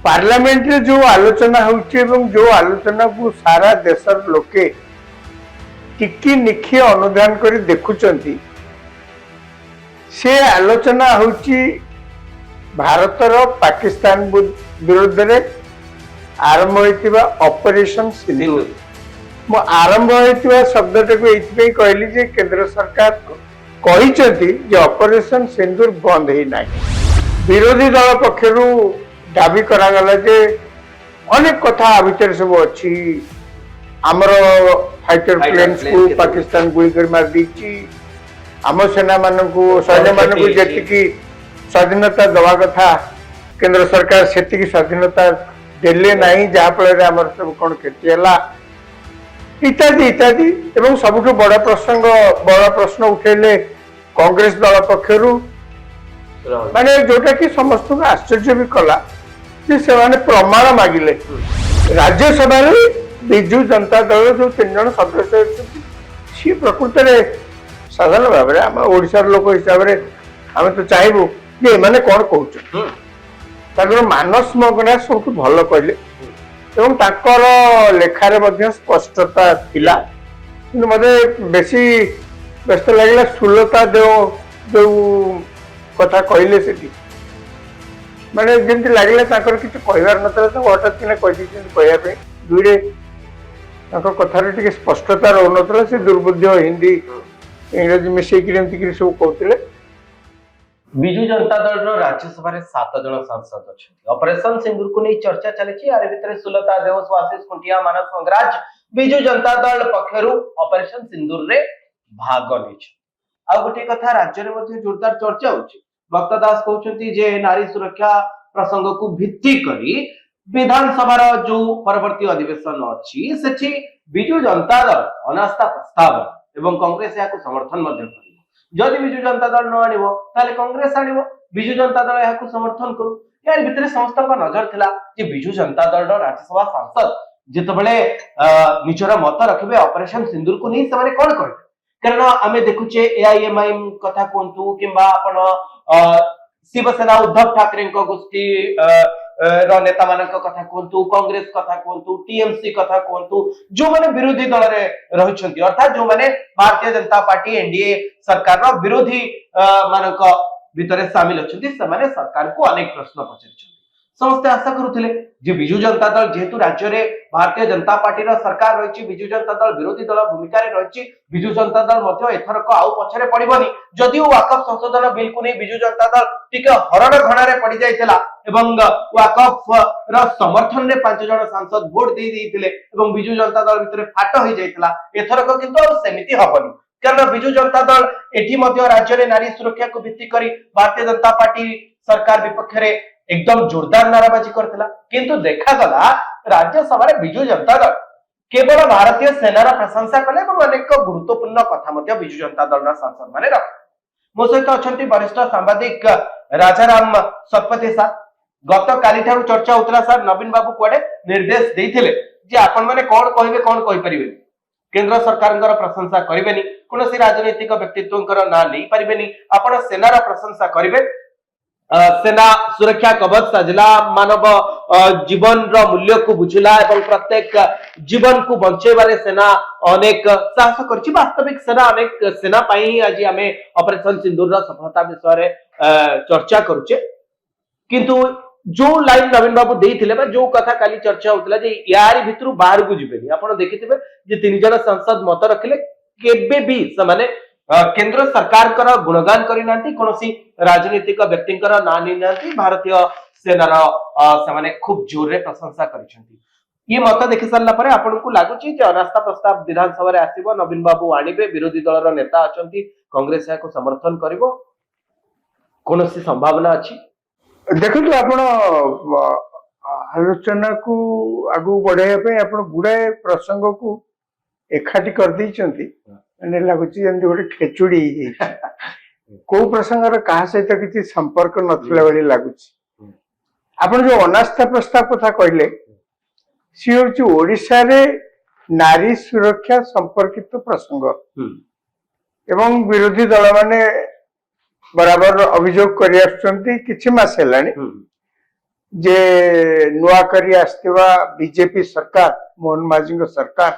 Parliament रे जो आलोचना होउची जो आलोचना को सारा देशर लोके टिकी निखी अनुधान कर देखुचंती से आलोचना होउची भारतर पाकिस्तान विरुद्ध रे आरंभ होइतिबा ऑपरेशन सिंदूर। मो आरंभ होइतिबा शब्दटा को एथि कहली जे केंद्र सरकार कहिचंती जे ऑपरेशन सिंदूर बंद ही नाही। विरोधी दल पक्षरु दाबी करागला जे अनेक कथा भितर सब अच्छी आमर फाइटर प्लेन्स को पाकिस्तान गुली कर मार दीची आम सेना मानकू सैन्य मानकू जेतिकी स्वाधीनता दवा कथा केंद्र सरकार सेतिकी स्वाधीनता देले नहीं जहाँ फल आमर सब कौन क्षति है इत्यादि इत्यादि एवं सबुठ बड़ प्रश्न उठेले कांग्रेस दल पक्षरु माने जोटा कि समस्त को आश्चर्य भी कला से माने प्रमाण मागिले। राज्यसभा विजु जनता दल जो 3 जन सदस्य सी प्रकृत में साधारण भाव में आम ओडिशार लोक हिसाब से आम तो चाहबू जे माने कौन कहते मानस मगना सब भल कहले एवं ताकर लेखारे मध्य स्पष्टता थिला किंतु मते बेसी व्यस्त लगे सुलता देव जो कथा कहले से माने जमी लगे किसी कहबार ना हठात कि कहवाई दुईरे कथार टे स्पष्टता रोन से दुर्बुद्ध हिंदी इंग्रजी मिसेक सब कहते। विजु जनता दल राज्यसभा 7 जन सांसद अच्छा ऑपरेशन सिंदूर को नहीं चर्चा चली यार भितर सुलता देव सुआशीष खुंटिया मानस मंगराज विजु जनता दल पक्षरु ऑपरेशन सिंदूर रे भाग नहीं आ गोटे कथा राज्य में मध्य जोरदार चर्चा होची भक्त दास कहउछंती जे नारी सुरक्षा प्रसंग को भित्ति करी विधानसभा जो परवर्ती अधिवेशन अछि सेठी विजु जनता दल अनास्था प्रस्ताव एवं कांग्रेस या समर्थन मध्य करिवो जदि विजु जनता दल न आनिवो ताले कांग्रेस आनिवो विजु जनता दल या समर्थन करू यार भितर समस्त नजर थिला जे विजु जनता दल राज्यसभा सांसद जिते बळे निजर मत रखिबे ऑपरेशन सिंदूर को नहीं से कोन कहबे कारण आमे देखुचे एआईएमआईएम कथा कोंतु किंबा आपण शिवसेना उद्धव ठाकरे को गोष्ठी नेता मानक कथा कहतु कांग्रेस कथा कहतु टीएमसी कथा कहतु जो माने विरोधी दल रे रहिछंती अर्थात जो माने भारतीय जनता पार्टी एनडीए सरकार रो विरोधी मानक भितरे शामिल अछंती से माने सरकार को अनेक प्रश्न पछिछंती समस्त आशा करुथिले जे विजु जनता दल जेहेतु राज्य रे भारतीय जनता पार्टी रो सरकार रहिछि विजु जनता दल विरोधी दल भूमिका रे रहिछि विजु जनता दल मध्य एथरक आउ पछरे पड़िबनी जदिও वाकफ संशोधन बिल को नहीं विजु जनता दल टिके हरण घणारे पड़ी जाइतिला एवं वाकफ रो समर्थन रे 5 जन सांसद वोट दे देइतिले एवं विजु जनता दल भितरे फाट होई जाइतिला एथरक किंतु सेमिति हबनी कारण विजु जनता दल एठी मध्य राज्य रे नारी सुरक्षा को भित्ति करी भारतीय जनता पार्टी सरकार विपक्ष रे एकदम जोरदार नाराबाजी करथिला किंतु देखा गला राज्यसभा रे विजु जनता दल केवल भारतीय सेनार प्रशंसा कले और अनेक गुरुत्वपूर्ण कथा मध्य विजु जनता दल सांसद माने रख मो सहित अछंती वरिष्ठ सांबादिक राजाराम सतपति सर गत काली ठारू चर्चा होतला सर नवीन बाबू कोडे निर्देश देइथिले जे आपण माने कोन कहिबे कोन कहि परिबे केंद्र सरकारंकर प्रशंसा करिबेनी कोनोसी राजनीतिक व्यक्तित्वंकर ना नै परिबेनी आपण सेनार प्रशंसा करिबे सेना सुरक्षा कवच साजिला मानव जीवन रो मूल्य को बुझिला एवं प्रत्येक जीवन को बंचेबारे सेना अनेक साहस करछि वास्तविक सेना अनेक सेना पाई आज आमे ऑपरेशन सिंदूर रो सफलता विषय रे चर्चा करूचे किंतु जो लाइन नवीन बाबू देइथिले बा जो कथा काली चर्चा होतला जे यारी भितरु बाहर को जिबेनी आपण देखिथिबे जे 3 जन सांसद मत रखिले केबे भी समाने केंद्र सरकार कर गुणगान करि नांती कोनोसी राजनीतिक व्यक्तिकर ना नि नांती भारतीय सेनार से खूब जोर रे प्रशंसा करिसेंती ये मत देखि सरला परे आपन को लागुची जे अनास्था प्रस्ताव विधानसभा रे आसीबो नवीन बाबू आनिबे विरोधी दल रो नेता अछंती कांग्रेस या को समर्थन करिवो कोनोसी संभावना अछि देखु आपण आलोचना को आगु बढ़ाया पे आपण गुडाए प्रसंग को एकाठी कर दैचंती माने लागुची जंती गोटे खेचुड़ी को प्रसंग कहा सहित किसी संपर्क नथिला बेली लागुची आपण जो अनास्था प्रस्ताव कथा कहले सी होची ओडिशा रे नारी सुरक्षा संपर्कित प्रसंग एवं विरोधी दल माने बराबर अभियोग करि आछंती किछि मास हेलानी जे नुआ करी आसथिबा बीजेपी सरकार मोहन माझी सरकार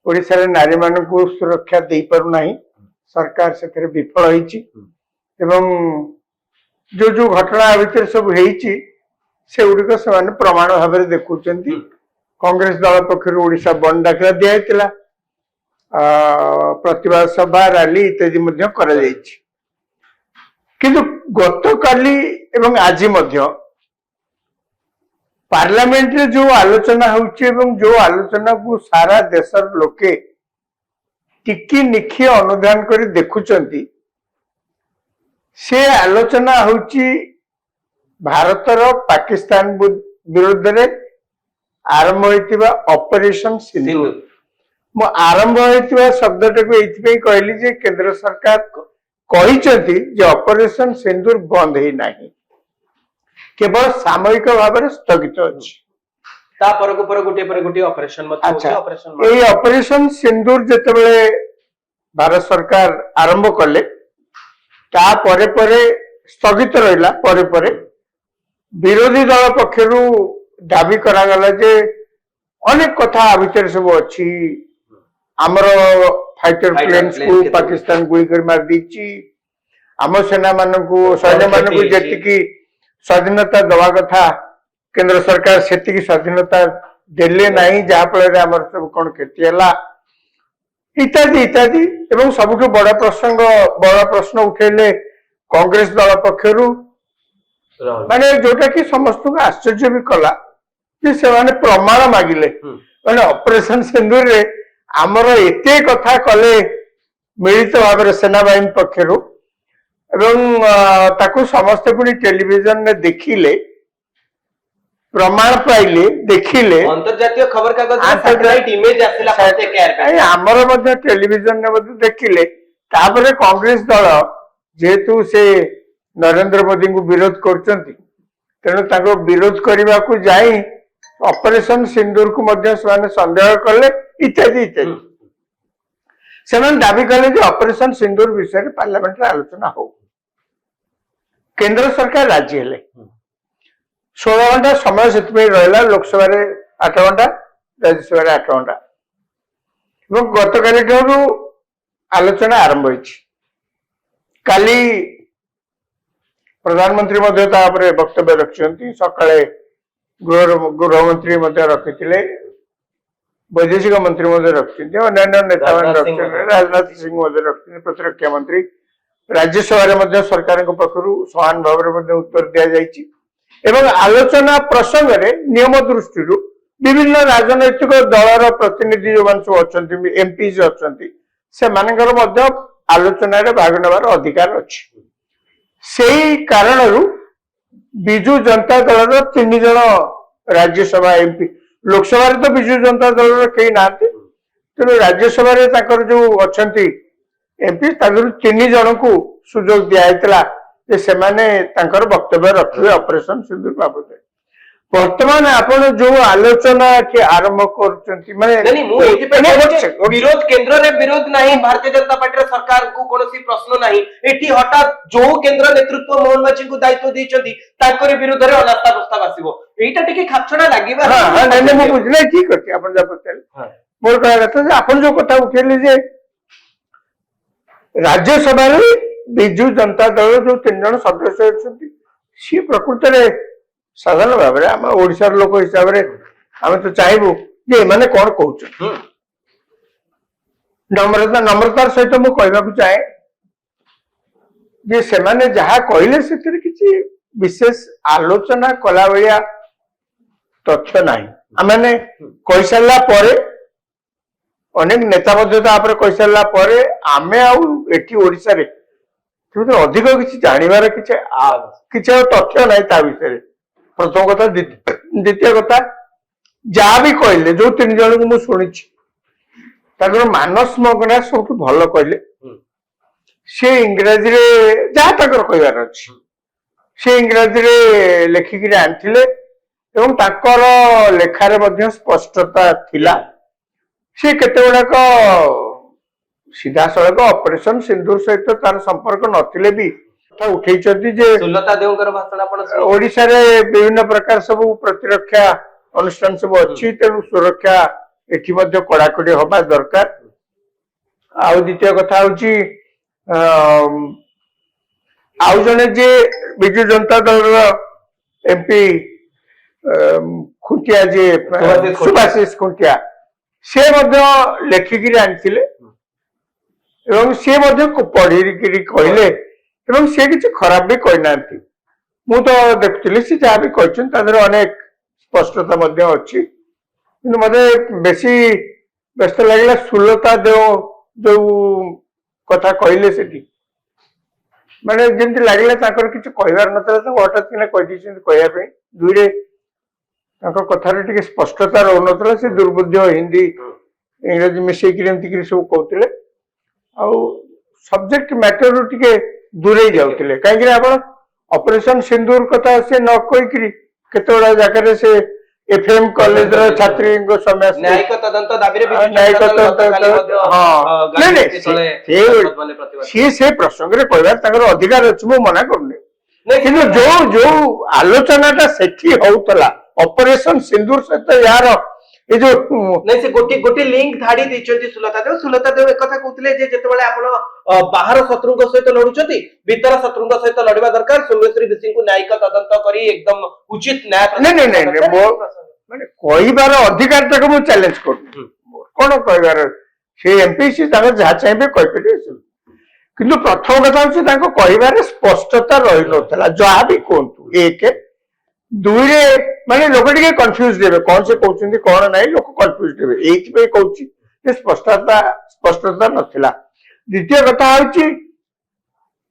ओडिशा रे नारी मानकु सुरक्षा दे पारु नाही सरकार से विफल होईची एवं जो जो घटना भितर सब हेईची से गुड़िक से प्रमाण भाव में देखुंट कांग्रेस दल पक्षर ओडिशा बंद डाकरा दिया प्रतिवाद सभा रैली इत्यादि करा जायछि किंतु गत काली एवं आज पार्लियामेंट रे जो आलोचना होउछि एवं जो आलोचना को सारा देशर लोके टिकी निखी अनुधान करी देखुचंती से आलोचना होउछि भारतर पाकिस्तान विरुद्ध रे आरंभ होइतिबा ऑपरेशन सिंदूर मो आरंभ होइतिबा शब्दटा को एथिपे कहली जे केंद्र सरकार कहिचंती जे ऑपरेशन सिंदूर बंद हे नाही केवल सामयिक भाव में स्थगित अछि ता पर गोटे ऑपरेशन मत अच्छा ऑपरेशन ए ऑपरेशन सिंदूर जेतेबेले भारत सरकार आरंभ कले ता परे परे स्थगित रहिला परे परे विरोधी दल पक्षरु दाबी करागला जे अनेक कथा भितर सब अछि हमर फाइटर प्लेन्स को पाकिस्तान गुली कर मार दीची आम सेना मानकु सैन्य मानकु जेतिकी स्वाधीनता दवा कथा केंद्र सरकार सेतिकी स्वाधीनता देले नहीं जहा फल आमर सब कौन क्षति है इत्यादि इत्यादि एवं सबुठ बड़ प्रश्न उठेले कांग्रेस दल पक्षर माने जोटा कि समस्त को आश्चर्य भी कला कि से माने प्रमाण मागिले माने ऑपरेशन सिंदूर रे आमर एते कथा कले मिलित भाव में सेना बाहिनी पक्षर एवं ताकू समस्ते पुणी टेलीविजन में देखिले प्रमाण पाइले देखिले अंतर्जातीय खबर कागज सैटेलाइट इमेज आसिला प्रत्येक एयर आमर मध्य टेलीविजन ने मध्य देखिले तापरे कांग्रेस दल जेतु से नरेंद्र मोदी को विरोध करचंती तेणु ताको विरोध करबा को जाई ऑपरेशन सिंदूर को मध्य से संदेह कले इत्यादि इत्यादि से दाबी कले जे ऑपरेशन सिंदूर विषय पार्लियामेंट रे आलोचना हो केंद्र सरकार राज्य हेले 16 घंटा समय से रहा लोकसभा 8 घंटा राज्यसभा 8 घंटा गत काली आलोचना आरंभ होइछि काली प्रधानमंत्री वक्तव्य रखिछन्ति सकाळे गृहमंत्री रखिथिले वैदेशिक मंत्री रखिछन्ति अन्य नेता राजनाथ सिंह रखिछन्ति प्रतिरक्षा मंत्री राज्यसभा सरकार पक्षरु समान भाव में उत्तर दिया जाइछि एवं आलोचना प्रसंग रे नियम दृष्टि विभिन्न राजनैतिक दलर प्रतिनिधि जो मान सब अच्छी एमपी अच्छी से मानकर मध्य आलोचना रे भाग नेबार अधिकार अछि सेही कारणरू बिजू जनता दल 3 जन राज्यसभा एमपी लोकसभा तो बिजू जनता दल कई नाते तेणु राज्यसभा जो अच्छी एमपी 3 जन को सुजोग दिया से वक्तव्य रखिए ऑपरेशन सिंदूर बाबद वर्तमान आपण जो आलोचना के आरंभ विरोध केंद्र रे विरोध नहीं भारतीय जनता पार्टी सरकार को कोनोसी प्रश्न नहीं एठी हठात जो केंद्र नेतृत्व मोहन माझी को दायित्व देइछन्ती ताकरी विरुद्ध रे अनास्था प्रस्ताव आसीबो एटा टिके खापछड़ा लागिबा हां नहीं मैं बुझले ठीक अछि आपण जा पछल मोर कहया कथा जे आपण जो कथा उठेले जे राज्यसभा रे बिजू जनता दल जो 3 जन सदस्य अच्छी सी प्रकृत में साधारण भाव में आम ओडिशार लोक हिसाब से आम तो चाहबू जे माने कौन कहउछ नम्रतार सहित मु कहबा चाहे जे से माने जहा कहले से किसी विशेष आलोचना कला भलिया तथ्य नहीं आमने कहि सारला परे अनेक नेता कहि सारला परे आमे आउ एठी ओडिसा रे अधिक किसी जानवर किसी तथ्य ना ता विषय प्रथम कथा द्वितीय कथा जहाँ भी कहले जो 3 जन को मुझे शुणी मानस मगना सब भल कहले से इंग्राजी रे जहाँ तक कहबार अच्छी से इंग्राजी रे लेखिक आनी लेखार स्पष्टता थिला से केते गुड़ाक सीधा सड़क ऑपरेशन सिंदूर सहित तार संपर्क नथिले भी କଥା ଉଠେଇଛନ୍ତି ଯେ ସୁଲତା ଦେଓଙ୍କର ଭାଷଣ ଆପଣ ଶୁଣିଲେ? ଓଡିଶାରେ ବିଭିନ୍ନ ପ୍ରକାର ସବୁ ପ୍ରତିରକ୍ଷା ଅନୁଷ୍ଠାନ ସବୁ ଅଛି, ତେଣୁ ସୁରକ୍ଷା ଏଠି ମଧ୍ୟ କଡାକଡି ହବା ଦରକାର। ଆଉ ଦ୍ୱିତୀୟ କଥା ହଉଛି ଆଉ ଜଣେ ଯେ ବିଜୁ ଜନତା ଦଳର ଏମପି ଖୁଣ୍ଟିଆ ଯିଏ ସୁଭାଶିଷ ଖୁଣ୍ଟିଆ, ସେ ମଧ୍ୟ ଲେଖିକିରି ଆଣିଥିଲେ ଏବଂ ସେ ମଧ୍ୟ ପଢିକିରି କହିଲେ ଏବଂ ସେ କିଛି ଖରାପ ବି କହିନାହାନ୍ତି। ମୁଁ ତ ଦେଖୁଥିଲି ସେ ଯାହା ବି କହିଛନ୍ତି ତା ଦେହରେ ଅନେକ ସ୍ପଷ୍ଟତା ମଧ୍ୟ ଅଛି, କିନ୍ତୁ ମତେ ବେଶୀ ବ୍ୟସ୍ତ ଲାଗିଲା ସୁଲତା ଦେଓ ଯୋଉ କଥା କହିଲେ ସେଠି, ମାନେ ଯେମିତି ଲାଗିଲା ତାଙ୍କର କିଛି କହିବାର ନଥିଲା, ତାଙ୍କୁ ହଠାତ୍ କିନା କହିଦେଇଛନ୍ତି କହିବା ପାଇଁ। ଦୁଇରେ ତାଙ୍କ କଥାରେ ଟିକେ ସ୍ପଷ୍ଟତା ରହୁନଥିଲା, ସେ ଦୁର୍ବୁଦ୍ଧ ହିନ୍ଦୀ ଇଂରାଜୀ ମିଶେଇକିରି ଏମିତିକିରି ସବୁ କହୁଥିଲେ, ଆଉ ସବଜେକ୍ଟ ମ୍ୟାଟରରୁ ଟିକେ ଦୂରେଇ ଯାଉଥିଲେ। କାହିଁକି ଆପଣ ଅପରେସନ ସିନ୍ଦୁର କଥା ସେ ନ କହିକିରି କେତେଗୁଡା ଜାଗାରେ ସେ ଏଫଏମ କଲେଜର ଛାତ୍ରୀଙ୍କ ସମୟ ନ୍ୟାୟିକ ତଦନ୍ତ ଦାବିରେ ସିଏ ସେ ପ୍ରସଙ୍ଗରେ କହିବାର ତାଙ୍କର ଅଧିକାର ଅଛି, ମୁଁ ମନା କରୁନି, କିନ୍ତୁ ଯୋଉ ଆଲୋଚନାଟା ସେଠି ହଉଥିଲା ଅପରେସନ ସିନ୍ଦୁର ସହିତ ୟାର ଏ ଯୋଉ ନାଇଁ ସେ ଗୋଟେ ଲିଙ୍କ ଧାଡି ଦେଇଛନ୍ତି ସୁଲତା ଦେବ ଏକଥା କହୁଥିଲେ ଯେ ଯେତେବେଳେ ଆପଣ ବାହାର ଶତ୍ରୁଙ୍କ ସହିତ ଲଢୁଛନ୍ତି ଭିତର ଶତ୍ରୁଙ୍କ ସହିତ ଲଢିବା ଦରକାର, ସୌମ୍ୟଶ୍ରୀ ବିଶୀଙ୍କୁ ନ୍ୟାୟିକ ତଦନ୍ତ କରି ଏକଦମ ଉଚିତ ନ୍ୟାୟ ମାନେ କହିବାର ଅଧିକାରଟାକୁ ମୁଁ ଚ୍ୟାଲେଞ୍ଜ କରୁଛି। କଣ କହିବାର, ସେ ଏମପି ସେ ତାଙ୍କର ଯାହା ଚାହିଁବେ କହିପାରିବେ, କିନ୍ତୁ ପ୍ରଥମ କଥା ହଉଛି ତାଙ୍କ କହିବାରେ ସ୍ପଷ୍ଟତା ରହିନଥିଲା ଯାହା ବି କୁହନ୍ତୁ। ଏକ ଦୁଇରେ ମାନେ ଲୋକ ଟିକେ କନଫ୍ୟୁଜ ଦେବେ କଣ ସେ କହୁଛନ୍ତି କଣ ନାହିଁ, ଲୋକ କନଫ୍ୟୁଜ ଦେବେ, ଏଇଥିପାଇଁ କହୁଛି ଯେ ସ୍ପଷ୍ଟତା ନଥିଲା। ଦ୍ୱିତୀୟ କଥା ହଉଛି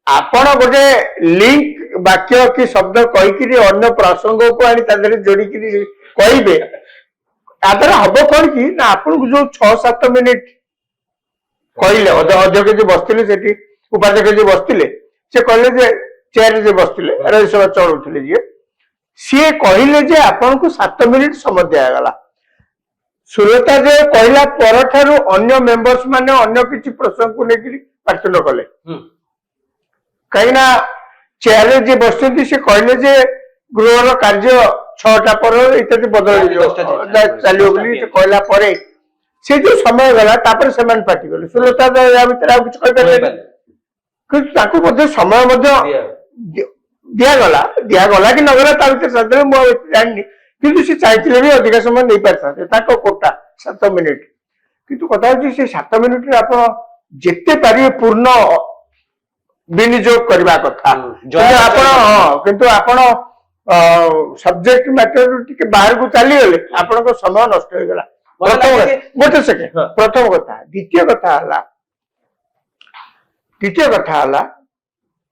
ଆପଣ ଗୋଟେ ଲିଙ୍କ ବାକ୍ୟ କି ଶବ୍ଦ କହିକିରି ଅନ୍ୟ ପ୍ରସଙ୍ଗକୁ ଆଣି ତା ଦେହରେ ଯୋଡିକିରି କହିବେ, ତା ଦ୍ୱାରା ହବ କଣ କି ନା ଆପଣଙ୍କୁ ଯୋଉ 6-7 ମିନିଟ କହିଲେ ଅଧ୍ୟକ୍ଷ ଯିଏ ବସିଥିଲେ ସେଠି, ଉପାଧ୍ୟକ୍ଷ ଯିଏ ବସିଥିଲେ, ସେ କହିଲେ ଯେ ଚେୟାରରେ ଯିଏ ବସିଥିଲେ ରାଜ୍ୟସଭା ଚଳଉଥିଲେ ଯିଏ, ସିଏ କହିଲେ ଯେ ଆପଣଙ୍କୁ 7 ମିନିଟ ସମୟ ଦିଆଗଲା। ସୁଲତା ଦେବ କହିଲା ପରଠାରୁ ଅନ୍ୟ ମେମ୍ବର୍ସ ମାନେ ଅନ୍ୟ କିଛି ପ୍ରସଙ୍ଗକୁ ନେଇକିରି ପାଟିତୁଣ୍ଡ କଲେ, କାହିଁକି ନା ଚେୟାରରେ ଯିଏ ବସିଛନ୍ତି ସେ କହିଲେ ଯେ ଗୃହର କାର୍ଯ୍ୟ 6ଟା ପରେ ଇତ୍ୟାଦି ବଦଳିଯିବ ଚାଲିବ ବୋଲି ସେ କହିଲା ପରେ ସେ ଯୋଉ ସମୟ ଗଲା ତାପରେ ସେମାନେ ପାଟି କଲେ। ସୁଲତା ଦେବ ୟା ଭିତରେ ଆଉ କିଛି କହିପାରିଲେନି, କିନ୍ତୁ ତାଙ୍କୁ ମଧ୍ୟ ସମୟ ମଧ୍ୟ ଦିଆଗଲା କି ନଗଲା ତା ଭିତରେ ସାଥିରେ ମୁଁ ଆଉ ଜାଣିନି, କିନ୍ତୁ ସେ ଚାହିଁଥିଲେ ବି ଅଧିକା ସମୟ ନେଇପାରିଥାନ୍ତେ, ତାଙ୍କ କୋଟା 7 ମିନିଟ। କିନ୍ତୁ କଥା ହଉଛି ସେ 7 ମିନିଟରେ ଆପଣ ଯେତେ ପାରିବେ ପୂର୍ଣ୍ଣ ବିନିଯୋଗ କରିବା କଥା, କିନ୍ତୁ ଆପଣ ସବଜେକ୍ଟ ମ୍ୟାଟରରୁ ଟିକେ ବାହାରକୁ ଚାଲିଗଲେ ଆପଣଙ୍କ ସମୟ ନଷ୍ଟ ହେଇଗଲା। ଗୋଟେ ସେକେଣ୍ଡ, ପ୍ରଥମ କଥା। ଦ୍ୱିତୀୟ କଥା ହେଲା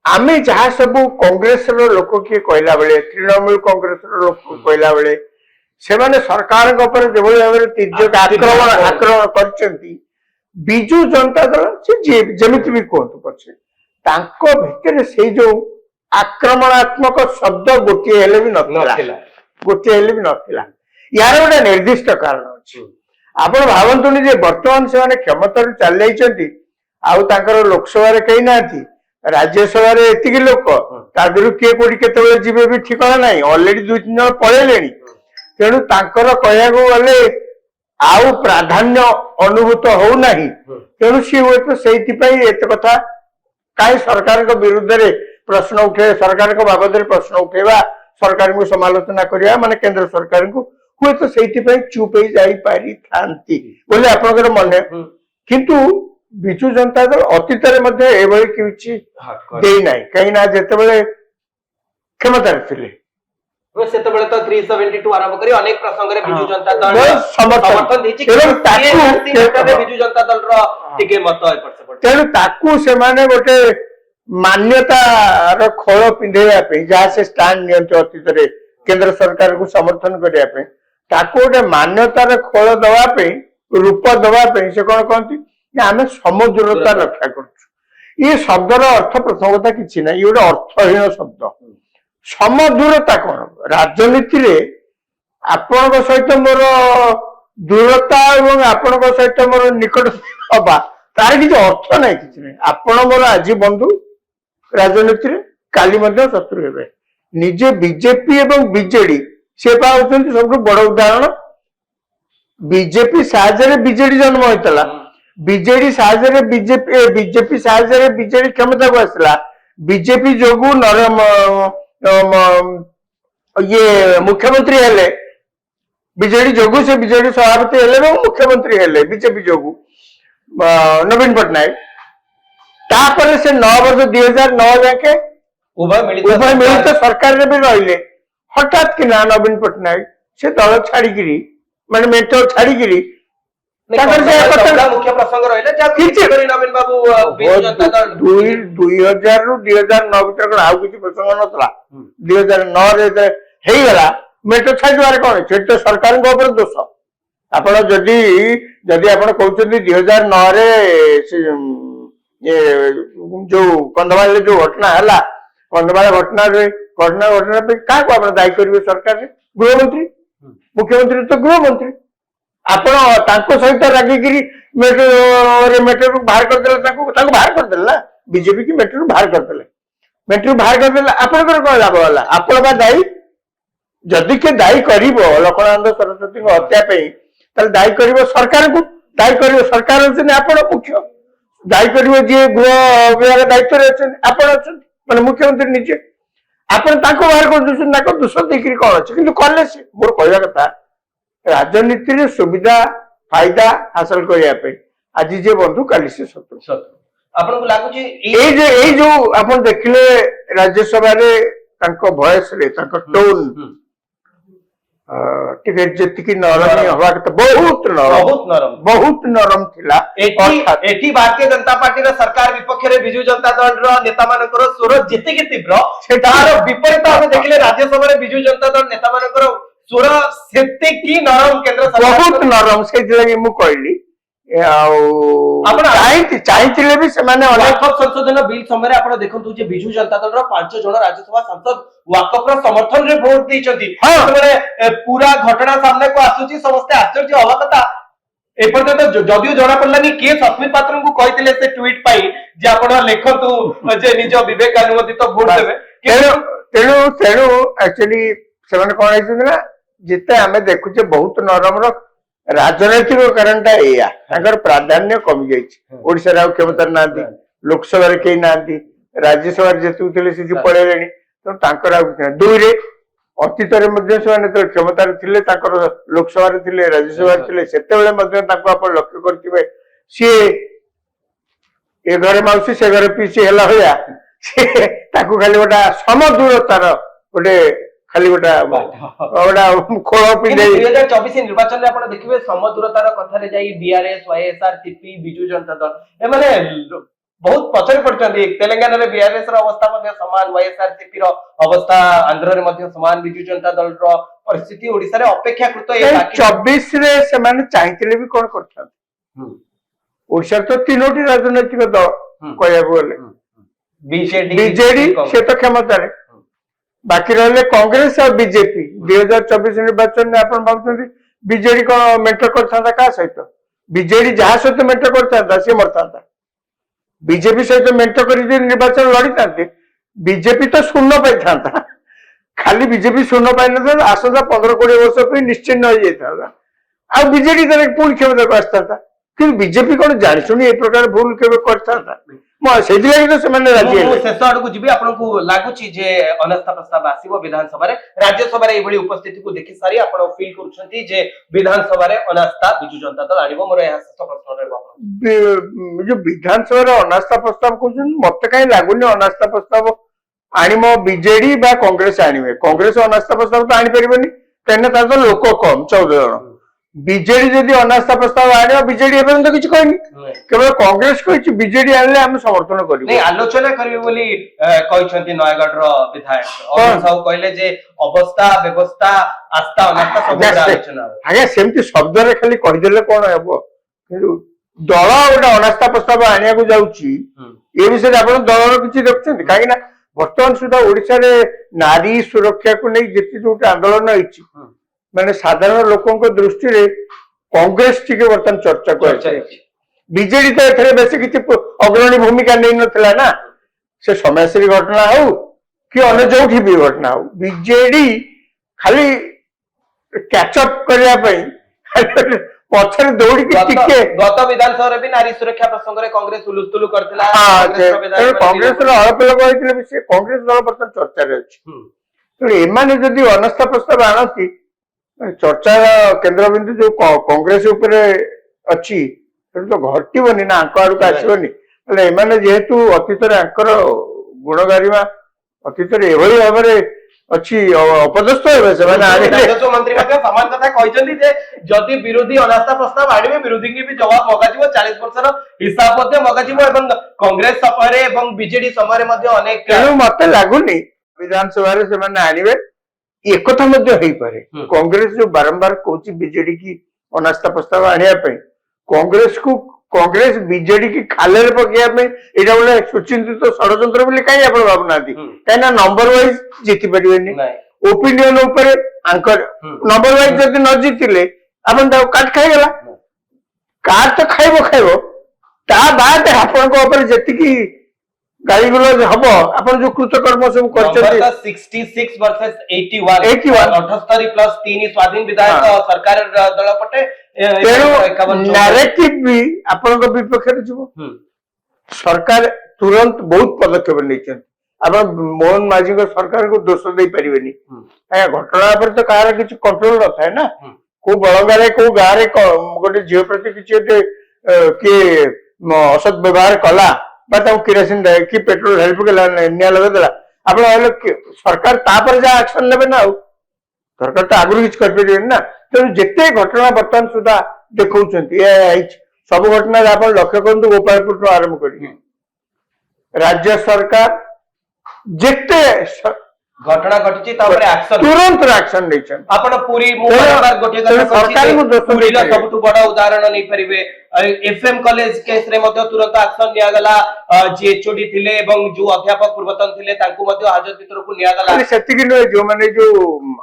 ଆମେ ଯାହା ସବୁ କଂଗ୍ରେସର ଲୋକ କିଏ କହିଲା ବେଳେ, ତୃଣମୂଳ କଂଗ୍ରେସର ଲୋକ କହିଲା ବେଳେ ସେମାନେ ସରକାରଙ୍କ ଉପରେ ଯେଭଳି ଭାବରେ ତୀର୍ଯ୍ୟକ ଆକ୍ରମଣ କରିଛନ୍ତି, ବିଜୁ ଜନତା ଦଳ ସେ ଯେମିତି ବି କୁହନ୍ତୁ ପଛେ ତାଙ୍କ ଭିତରେ ସେଇ ଯୋଉ ଆକ୍ରମଣାତ୍ମକ ଶବ୍ଦ ଗୋଟିଏ ହେଲେ ବି ନଥିଲା। ୟାର ଗୋଟେ ନିର୍ଦ୍ଦିଷ୍ଟ କାରଣ ଅଛି। ଆପଣ ଭାବନ୍ତୁନି ଯେ ବର୍ତ୍ତମାନ ସେମାନେ କ୍ଷମତାରୁ ଚାଲି ଯାଇଛନ୍ତି ଆଉ ତାଙ୍କର ଲୋକସଭାରେ କେହି ନାହାନ୍ତି, ରାଜ୍ୟସଭାରେ ଏତିକି ଲୋକ, ତା ଦେହରୁ କିଏ କୋଉଠି କେତେବେଳେ ଯିବେ ବି ଠିକଣା ନାହିଁ, ଅଲରେଡି 2-3 ଜଣ ପଳେଇଲେଣି। ତେଣୁ ତାଙ୍କର କହିବାକୁ ଗଲେ ଆଉ ପ୍ରାଧାନ୍ୟ ଅନୁଭୂତ ହଉନାହିଁ, ତେଣୁ ସିଏ ହୁଏତ ସେଇଥିପାଇଁ ଏତେ କଥା କାହିଁ ସରକାରଙ୍କ ବିରୁଦ୍ଧରେ ପ୍ରଶ୍ନ ଉଠେଇବା, ସରକାରଙ୍କ ବାବଦରେ ପ୍ରଶ୍ନ ଉଠେଇବା, ସରକାରଙ୍କୁ ସମାଲୋଚନା କରିବା, ମାନେ କେନ୍ଦ୍ର ସରକାରଙ୍କୁ ହୁଏତ ସେଇଥିପାଇଁ ଚୁପ ହେଇ ଯାଇପାରିଥାନ୍ତି ବୋଲି ଆପଣଙ୍କର ମନେ। କିନ୍ତୁ ବିଜୁ ଜନତା ଦଳ ଅତୀତରେ ମଧ୍ୟ ଏଭଳି କିଛି ଦେଇନାହିଁ, କାହିଁକି ନା ଯେତେବେଳେ କ୍ଷମତାରେ ଥିଲେ ସେତେବେଳେ ତ 372 ଆରମ୍ଭ କରି ଅନେକ ପ୍ରସଙ୍ଗରେ ବିଜୁ ଜନତା ଦଳ ସମର୍ଥନ ଦେଇଛି, ବିଜୁ ଜନତା ଦଳର ଟିକେ ମତ ଏପଟ ସେପଟ, ତେଣୁ ତାକୁ ସେମାନେ ଗୋଟେ ମାନ୍ୟତାର ଖୋଳ ପିନ୍ଧେଇବା ପାଇଁ ଯାହା ସେ ଷ୍ଟାଣ୍ଡ ନିଅନ୍ତି ଅତୀତରେ କେନ୍ଦ୍ର ସରକାରକୁ ସମର୍ଥନ କରିବା ପାଇଁ, ତାକୁ ଗୋଟେ ମାନ୍ୟତାର ଖୋଳ ଦେବା ପାଇଁ, ରୂପ ଦେବା ପାଇଁ ସେ କଣ କହନ୍ତି ଯେ ଆମେ ସମଦୂରତା ରକ୍ଷା କରୁଛୁ। ଏ ଶବ୍ଦର ଅର୍ଥ ପ୍ରଥମ କଥା କିଛି ନାହିଁ, ଇଏ ଗୋଟେ ଅର୍ଥହୀନ ଶବ୍ଦ। ସମଦୂରତା କଣ? ରାଜନୀତିରେ ଆପଣଙ୍କ ସହିତ ମୋର ଦୂରତା ଏବଂ ଆପଣଙ୍କ ସହିତ ମୋର ନିକଟ ହବା ତାର କିଛି ଅର୍ଥ ନାହିଁ, କିଛି ନାହିଁ। ଆପଣ ମୋର ଆଜି ବନ୍ଧୁ ରାଜନୀତିରେ, काली मध्य शत्रु हेबे निजे बीजेपी एवं बीजेडी से पाउछन्ति सबटु बड़ उदाहरण बीजेपी साहाय्य बीजेडी जन्म होइतला बीजेडी साहाय्य बीजेपी साहाय्य बीजेडी क्षमता को आसला बीजेपी जोगु नरम ये मुख्यमंत्री हेले बीजेडी जोगु से बीजेडी सभापति हेले मुख्यमंत्री हेले बीजेपी जोगु नवीन पट्टनायक तापर से 9 वर्ष 2009 जाके उभय मिलित सरकार रे भी रहिले हठात कि ना नवीन पट्टनायक से दल छाड़िकी माने मेंटल छाड़िकी मुख्य प्रसंग रहिले नवीन बाबू बिजु जनता दल 2000 रु 2009 भीतर आउ किसी प्रसंग नतला 2009 रे हेगला मेंटल छाड़िबार कोन से तो सरकार को ऊपर दोष आपण जदी आपण कहउछन्ती 2009 रे ये जो कंधमाल जो घटना है कंधमाल घटना पे क्या आप दायी करेंगे सरकार रे गृहमंत्री मुख्यमंत्री तो गृहमंत्री आप सहित रागिकी मेट्रो बाहर करदे बाहर करदे ना बीजेपी की मेट्रो बाहर करदे आपंकर कौन लाभ है आपण दायी जदि के दायी कर लक्ष्मणानंद सरस्वती हत्या दायी कर सरकार को दायी कर सरकार आप मुख्य दायी करेंगे जी गृह विभाग दायित्व माने मुख्यमंत्री निजे आपण बाहर कर दोष देखिए कौन अच्छे कि कले से मोर कहवा कथा राजनीति रे सुविधा फायदा हासिल करने आज जे बंधु काली से शत्रु आपन को लागु जो आपण देखिले राज्यसभा रे वॉइस रे टोन जी नरम हवा बहुत नरम थिला एठी भारतीय जनता पार्टी सरकार विपक्ष रे बिजु जनता दल नेता मानकर स्वर जेतिकी तीव्र तार विपरीत हम देखिले राज्यसभा रे बिजु जनता दल नेता मानकर स्वर सेतिकी नरम केंद्र सरकार बहुत नरम से लगी मु कहली चाहिए भी संशोधन बिल समय आप देखु बिजु जनता दल 5 जन राज्यसभा सांसद वाकफ समर्थन रे भोट देइछंती पूरा घटना सामने को आसुची समस्त आश्चर्य हवा कथा एपर्यंत जदियो जना पड़लानी के सस्मित पात्र को कहितले से ट्वीट पाई जे आपण लेखतु जे निज विवेक अनुमोदित भोट देबे तेणु एक्चुअली से कौन है जिते आम देखुचे बहुत नरम राजनैतिक कारण प्राधान्य कमी जाइए क्षमता ना लोकसभा कहीं ना राज्यसभा जितुले पड़े तो दुई रे अतीत क्षमता लोकसभा राज्यसभा आप लक्ष्य करेंगे सी ए घर मौसी से घर पीसी है खाली गोटा समदूरतार गोटे खाली खोल पिंधे 2024 निर्वाचन रे आपण देखिबे समदूरतार कथा रे जाई बीआरएस वाईएसआरसीपी बिजु जनता दल ए माने बहुत पछरे पड़छन्ती तेलंगाना रे बीआरएस रो अवस्था मध्ये समान वाईएसआरसीपी रो अवस्था आंध्र रे मध्ये समान बिजु जनता दल रो परिस्थिति ओडिसा रे अपेक्षाकृत ए 24 रे से माने चाहितिले भी कोन करछन ओडिसा तो तीनोटी राजनैतिक दल कहया बोले बीजेडी से तो क्षमता रे बाकी रहे कांग्रेस और बीजेपी 2024 निर्वाचन में आप बीजेडी को मेंटर कर सहित बीजेडी जहाँ सहित मेंटर करता सी मरता बीजेपी सहित मेंटर कर निर्वाचन लड़ी था बीजेपी तो शून्य पाई था खाली बीजेपी शून्य पाई न आसंता 15-20 वर्ष पर निश्चिन्न हो जाता आ बीजेडी पुणी क्षमता को आसता था कि बीजेपी कौन जानी प्रकार भूल के करता शेष आड़क जी आपको लगुच अनास्था प्रस्ताव आसो विधानसभा राज्यसभा उपस्थिति को देखि सारी आप फिल कर विधानसभा अनास्था बिजु जनता दल आनिबो मोर यह शेष प्रश्न रहबो जो विधानसभा अनास्था प्रस्ताव कहउछन मते काई लागुनी अनास्था प्रस्ताव आनिमो बीजेडी बा कांग्रेस आनिबे कांग्रेस अनास्था प्रस्ताव तो आनि परिबेनी तेने ता तो लोक कम 14 जन बीजेडी जदि अनास्था प्रस्ताव आने बीजेडी एवं तो किसी कहनी केवल कांग्रेस कही बीजेडी आने हम समर्थन करें आलोचना करेंगे बोली कहते नयगढ़ विधायक साहू कहले जे अवस्था व्यवस्था आस्था अनास्था सब आलोचना आज्ञा सेमती शब्द रे खाली कहीदेले कौन हेबो दल गोटे अनास्था प्रस्ताव आनिया को जाउची ए विषय आप दलर किसी देखुଛନ୍ତି काहे ना वर्तमान सुधा ओडिसा रे नारी सुरक्षा को नहीं जेति जोटे आंदोलन होइची माने साधारण लोकों दृष्टि रे कांग्रेस टिके वर्तमान चर्चा कर बीजेडी तो एथरे बेसी किछि अग्रणी भूमिका नहीं नथला ना से समयश्री घटना हो कि अन्य जोठी भी घटना हो बीजेडी खाली कैचअप करने पछरे दौड़ी टिके गत विधानसभा भी नारी सुरक्षा प्रसंग में कांग्रेस हुलुस्थुलु करथिला कांग्रेस अल्प लोक होइतिले से कांग्रेस दल बर्तमान चर्चा रे अछि तेणु एमाने जदि अनास्था प्रस्ताव आणति चर्चार केन्द्रबिंदु जो कांग्रेस उपरे अछि तो घटिबनी ना आंक आड़क आसबनी एमाने जेहेतु अतीत आंकर गुणगारिमा अतीत एभली भाव अच्छी अपदस्थ हेबे से माने राजस्व मंत्री मध्ये समान कथा कहचंदी जे जदि विरोधी अनास्था प्रस्ताव आनिबे विरोधी की भी जवाब मगाजिबो 40 वर्षर हिसाब मध्ये मगाजिबो एवं कांग्रेस समय एवं बीजेडी समय मध्ये अनेक तेणु मते लागुनी विधानसभा रे से माने आनिबे एक कथा मध्ये हेई पारे कांग्रेस जो बारंबार कहूची बीजेडी की अनास्था प्रस्ताव आनिया पई कांग्रेस बीजेडी की खाले पकड़ा एटा बोले सुचिंतित षड्यंत्र बोली कहीं आप भावना कहीं नंबर वाइज जीति पारे ओपिनियन ऊपर आंकर नंबर वाइज जब न जीतिले अपन काट खाईगला काट तो खाइब ता बाद आपण जी गाड़ी गुलज हम आप जो कृतकर्म सब कर 66 वर्सेस 81 78 प्लस 3 स्वाधीन विधायक सरकार दल पटे नैरेटिव भी आपण विपक्ष सरकार तुरंत बहुत पदक्षेप नहीं आप मोहन माझी सरकार को दोष दे पारे घटना पर तो कहार किसी कंट्रोल न था ना को बड़गारे को गाँव गोटे झील प्रति किसी किए असद व्यवहार कला किरोसिन कि पेट्रोल ढाली पकेला निया लगेदेला आप सरकार तापर जहाँ एक्शन नेबे ना सरकार तो आगुरी किसी कर ना तेणु जिते घटना बर्तमान सुधा देखा सब घटना आप लक्ष्य करूँ गोपालपुर आरंभ कर राज्य सरकार जिते घटना घटी तुरंत एक्शन नहीं आपण पूरी गोटे पूरी सबुठ बड़ उदाहरण नहीं पारे एफएम कॉलेज केस रे मध्य तुरंत एक्शन निया गला जे एचओडी थिले एवं जो अध्यापक पूर्वतन थिले तांको मध्य हाजत भीतर को निया गला सेतिकी नो जो माने जो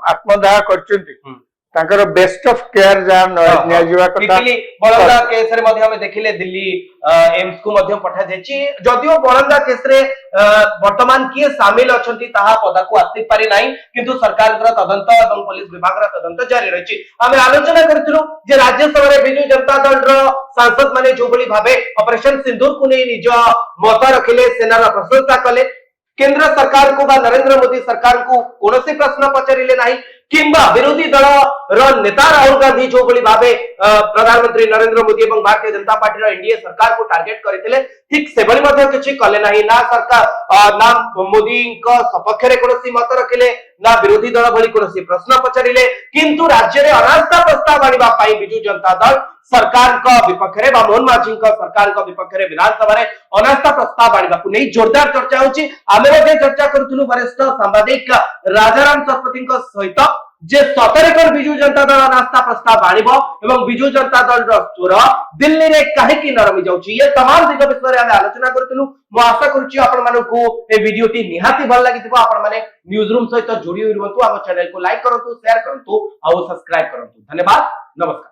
आत्मदाह करचंती तांकर बेस्ट ऑफ केयर जा निया जीवा कथा बळंदा केस रे मध्य हम देखिले दिल्ली एम्स को मध्य पठा जायछि जदियो बळंदा केस रे वर्तमान किए शामिल अछंती ताहा पदा को आस्ति पारि नाही किंतु सरकार तदंत एवं पुलिस विभाग तदंत जारी रहिछि आमे आलोचना करथिलु जे राज्यसभा रे बिजू जनता दल रो सांसद माने जो बली भाबे ऑपरेशन सिंदूर को नै निज मत रखिले सेनार प्रशंसा कले केंद्र सरकार को बा नरेंद्र मोदी सरकार को कोनोसी प्रश्न पचारिले नाही किंबा विरोधी दल नेता राहुल गांधी जो बली भाबे प्रधानमंत्री नरेंद्र मोदी एवं भारतीय जनता पार्टी एनडीए सरकार को टार्गेट करथिले ठीक सेबली मध्ये किछि कले नाही ना सरकार ना मोदी को सपक्ष रे कोनोसी मत रखिले ना विरोधी दल भली कोनोसी प्रश्न पचारिले किंतु राज्य रे अनास्था प्रस्ताव आनिबा पई बिजू जनता दल सरकार का विपक्ष रे बा मोहन माझी का सरकार का विपक्ष रे विधानसभा रे अनास्था प्रस्ताव आनिबा को नै जोरदार चर्चा होची आमे मध्ये चर्चा करथुलु वरिष्ठ सांबादिक राजाराम सरपति का सहित जे 17 बिजू जनता दल अनास्था प्रस्ताव आनिबो एवं बिजू जनता दल रो स्वर दिल्ली रे काहे की नरमी जाउची ये तमाम दिग विषय रे हम आलोचना करथुलु मो आशा करूची आपण मानकू ए वीडियो टी निहाती भल लागिथिबो आपण माने न्यूज रूम सहित जोडी होइरबंतु हम चैनल को लाइक करंतु शेयर करंतु और सब्सक्राइब करंतु धन्यवाद नमस्कार।